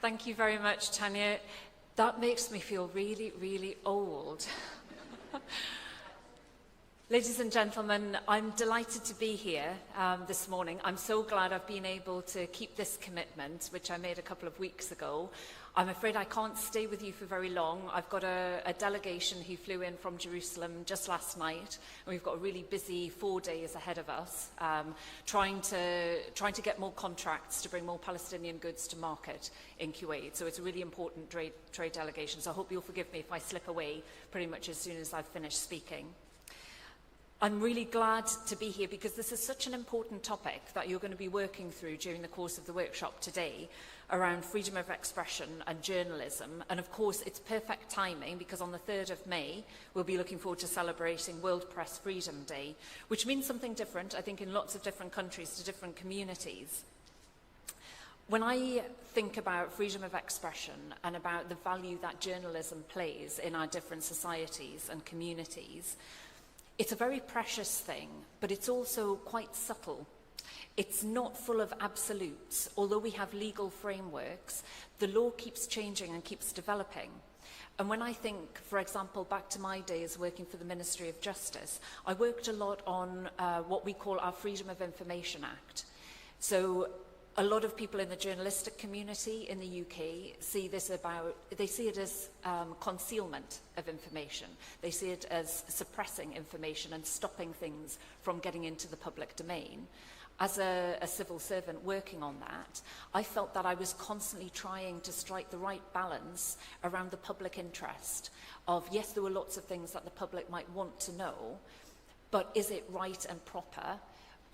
Thank you very much, Tanya. That makes me feel really, really old. Ladies and gentlemen, I'm delighted to be here this morning. I'm so glad I've been able to keep this commitment, which I made a couple of weeks ago. I'm afraid I can't stay with you for very long. I've got a delegation who flew in from Jerusalem just last night, and we've got a really busy 4 days ahead of us, trying to get more contracts to bring more Palestinian goods to market in Kuwait. So it's a really important trade delegation. So I hope you'll forgive me if I slip away pretty much as soon as I've finished speaking. I'm really glad to be here because this is such an important topic that you're going to be working through during the course of the workshop today around freedom of expression and journalism. And of course, it's perfect timing because on the 3rd of May, we'll be looking forward to celebrating World Press Freedom Day, which means something different, I think, in lots of different countries to different communities. When I think about freedom of expression and about the value that journalism plays in our different societies and communities, it's a very precious thing, but it's also quite subtle. It's not full of absolutes. Although we have legal frameworks, the law keeps changing and keeps developing. And when I think, for example, back to my days working for the Ministry of Justice, I worked a lot on what we call our Freedom of Information Act. So a lot of people in the journalistic community in the UK see it as concealment of information. They see it as suppressing information and stopping things from getting into the public domain. As a civil servant working on that, I felt that I was constantly trying to strike the right balance around the public interest of, yes, there were lots of things that the public might want to know, but is it right and proper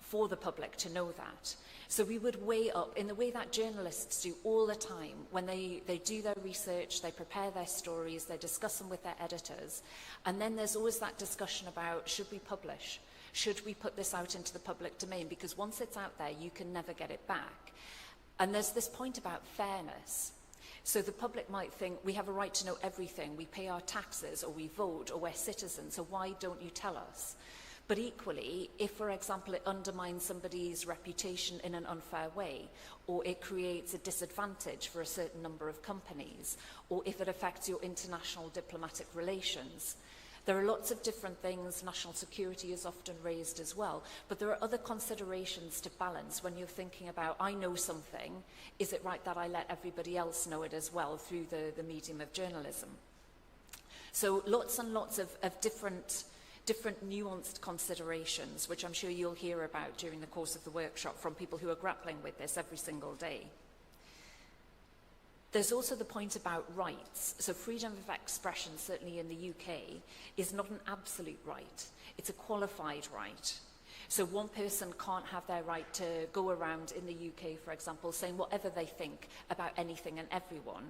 for the public to know that? So we would weigh up in the way that journalists do all the time. When they do their research, they prepare their stories, they discuss them with their editors. And then there's always that discussion about, should we publish? Should we put this out into the public domain? Because once it's out there, you can never get it back. And there's this point about fairness. So the public might think, we have a right to know everything. We pay our taxes, or we vote, or we're citizens, so why don't you tell us? But equally, if, for example, it undermines somebody's reputation in an unfair way, or it creates a disadvantage for a certain number of companies, or if it affects your international diplomatic relations, there are lots of different things. National security is often raised as well. But there are other considerations to balance when you're thinking about, I know something, is it right that I let everybody else know it as well through the medium of journalism? So lots and lots of different nuanced considerations, which I'm sure you'll hear about during the course of the workshop from people who are grappling with this every single day. There's also the point about rights. So freedom of expression, certainly in the UK, is not an absolute right. It's a qualified right. So one person can't have their right to go around in the UK, for example, saying whatever they think about anything and everyone.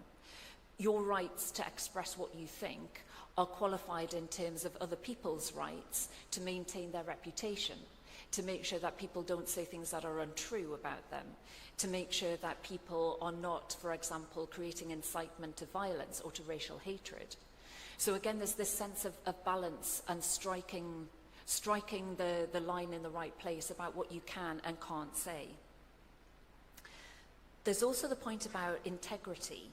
Your rights to express what you think are qualified in terms of other people's rights to maintain their reputation, to make sure that people don't say things that are untrue about them, to make sure that people are not, for example, creating incitement to violence or to racial hatred. So again, there's this sense of balance and striking the line in the right place about what you can and can't say. There's also the point about integrity.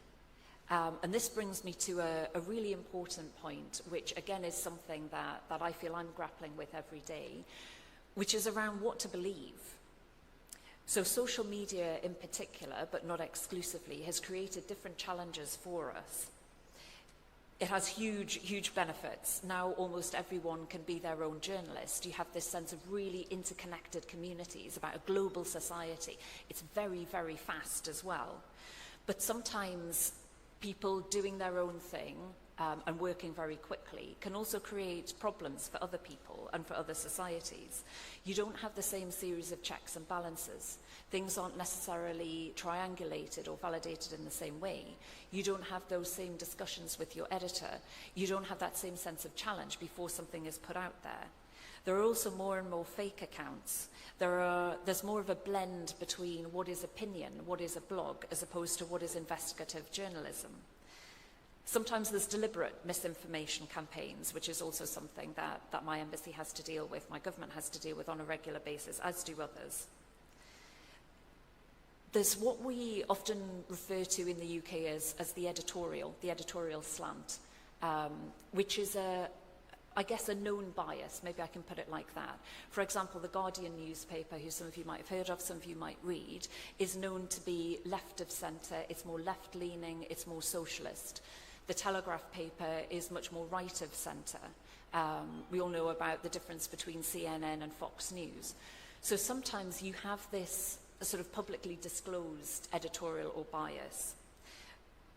And this brings me to a really important point, which again is something that I feel I'm grappling with every day, which is around what to believe. So social media in particular, but not exclusively, has created different challenges for us. It has huge, huge benefits. Now almost everyone can be their own journalist. You have this sense of really interconnected communities, about a global society. It's very, very fast as well. But sometimes people doing their own thing and working very quickly can also create problems for other people and for other societies. You don't have the same series of checks and balances. Things aren't necessarily triangulated or validated in the same way. You don't have those same discussions with your editor. You don't have that same sense of challenge before something is put out there. There are also more and more fake accounts. There's more of a blend between what is opinion, what is a blog, as opposed to what is investigative journalism. Sometimes there's deliberate misinformation campaigns, which is also something that my embassy has to deal with, my government has to deal with on a regular basis, as do others. There's what we often refer to in the UK as the editorial slant, which is I guess a known bias, maybe I can put it like that. For example, the Guardian newspaper, who some of you might have heard of, some of you might read, is known to be left of centre, it's more left-leaning, it's more socialist. The Telegraph paper is much more right of centre. We all know about the difference between CNN and Fox News. So sometimes you have this sort of publicly disclosed editorial or bias.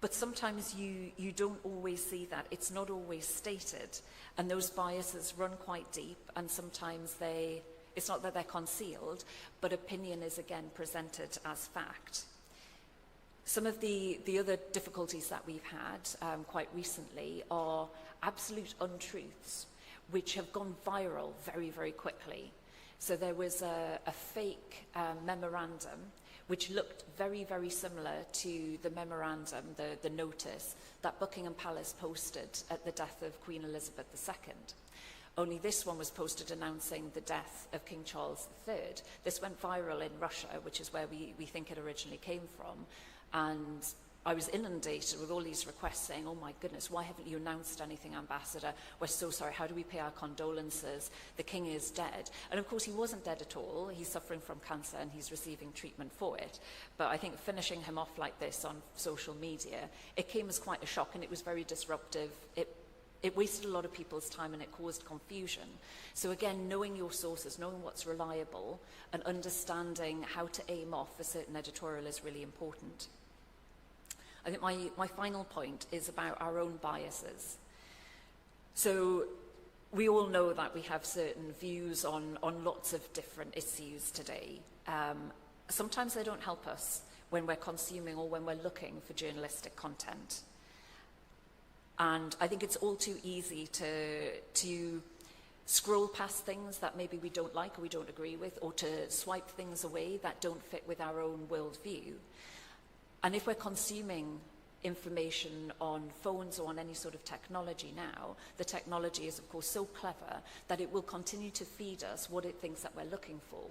But sometimes you don't always see that. It's not always stated. And those biases run quite deep, and sometimes it's not that they're concealed, but opinion is again presented as fact. Some of the other difficulties that we've had quite recently are absolute untruths, which have gone viral very, very quickly. So there was a fake memorandum which looked very, very similar to the memorandum, the notice, that Buckingham Palace posted at the death of Queen Elizabeth II. Only this one was posted announcing the death of King Charles III. This went viral in Russia, which is where we think it originally came from. And I was inundated with all these requests saying, oh my goodness, why haven't you announced anything, Ambassador? We're so sorry, how do we pay our condolences? The king is dead. And of course he wasn't dead at all. He's suffering from cancer and he's receiving treatment for it. But I think finishing him off like this on social media, it came as quite a shock, and it was very disruptive. It wasted a lot of people's time and it caused confusion. So again, knowing your sources, knowing what's reliable, and understanding how to aim off a certain editorial is really important. I think my final point is about our own biases. So we all know that we have certain views on lots of different issues today. Sometimes they don't help us when we're consuming or when we're looking for journalistic content. And I think it's all too easy to scroll past things that maybe we don't like or we don't agree with, or to swipe things away that don't fit with our own worldview. And if we're consuming information on phones or on any sort of technology now, the technology is of course so clever that it will continue to feed us what it thinks that we're looking for.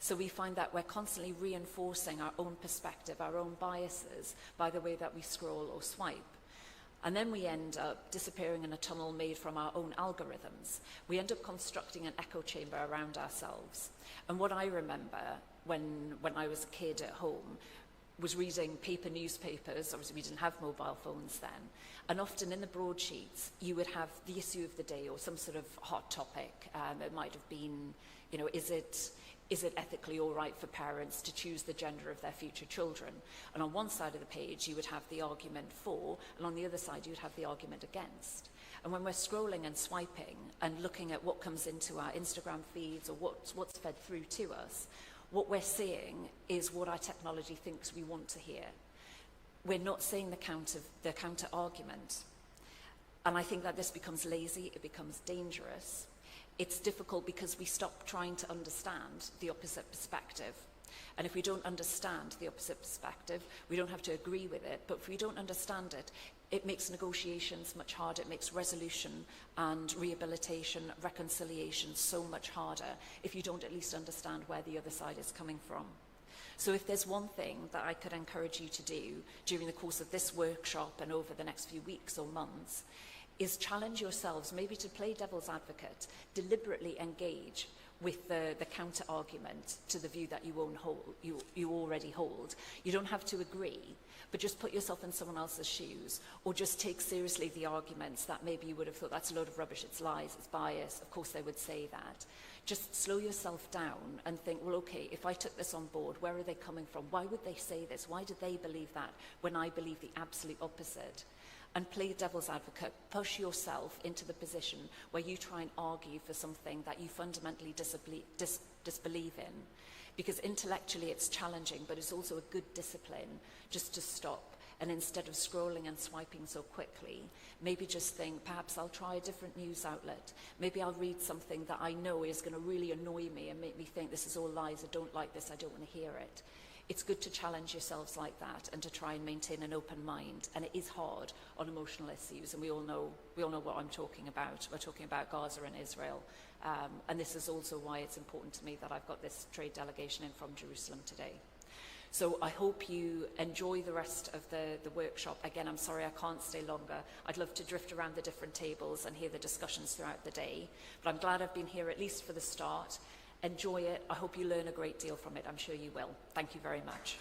So we find that we're constantly reinforcing our own perspective, our own biases, by the way that we scroll or swipe. And then we end up disappearing in a tunnel made from our own algorithms. We end up constructing an echo chamber around ourselves. And what I remember when I was a kid at home was reading paper newspapers. Obviously we didn't have mobile phones then, and often in the broadsheets you would have the issue of the day or some sort of hot topic. It might have been, you know, is it ethically all right for parents to choose the gender of their future children? And on one side of the page you would have the argument for, and on the other side you would have the argument against. And when we're scrolling and swiping and looking at what comes into our Instagram feeds or what's fed through to us, what we're seeing is what our technology thinks we want to hear. We're not seeing the counter argument. And I think that this becomes lazy, it becomes dangerous. It's difficult because we stop trying to understand the opposite perspective. And if we don't understand the opposite perspective, we don't have to agree with it, but if we don't understand it, it makes negotiations much harder, it makes resolution and rehabilitation, reconciliation so much harder if you don't at least understand where the other side is coming from. So if there's one thing that I could encourage you to do during the course of this workshop and over the next few weeks or months, is challenge yourselves, maybe to play devil's advocate, deliberately engage with the counter argument to the view that you already hold. You don't have to agree, but just put yourself in someone else's shoes, or just take seriously the arguments that maybe you would have thought that's a load of rubbish, it's lies, it's bias. Of course they would say that. Just slow yourself down and think, well, okay, if I took this on board, where are they coming from? Why would they say this? Why did they believe that when I believe the absolute opposite? And play devil's advocate. Push yourself into the position where you try and argue for something that you fundamentally disbelieve in. Because intellectually it's challenging, but it's also a good discipline just to stop. And instead of scrolling and swiping so quickly, maybe just think, perhaps I'll try a different news outlet. Maybe I'll read something that I know is going to really annoy me and make me think this is all lies, I don't like this, I don't want to hear it. It's good to challenge yourselves like that and to try and maintain an open mind. And it is hard on emotional issues, and we all know what I'm talking about. We're talking about Gaza and Israel. And this is also why it's important to me that I've got this trade delegation in from Jerusalem today. So I hope you enjoy the rest of the workshop. Again, I'm sorry I can't stay longer. I'd love to drift around the different tables and hear the discussions throughout the day. But I'm glad I've been here at least for the start. Enjoy it. I hope you learn a great deal from it. I'm sure you will. Thank you very much.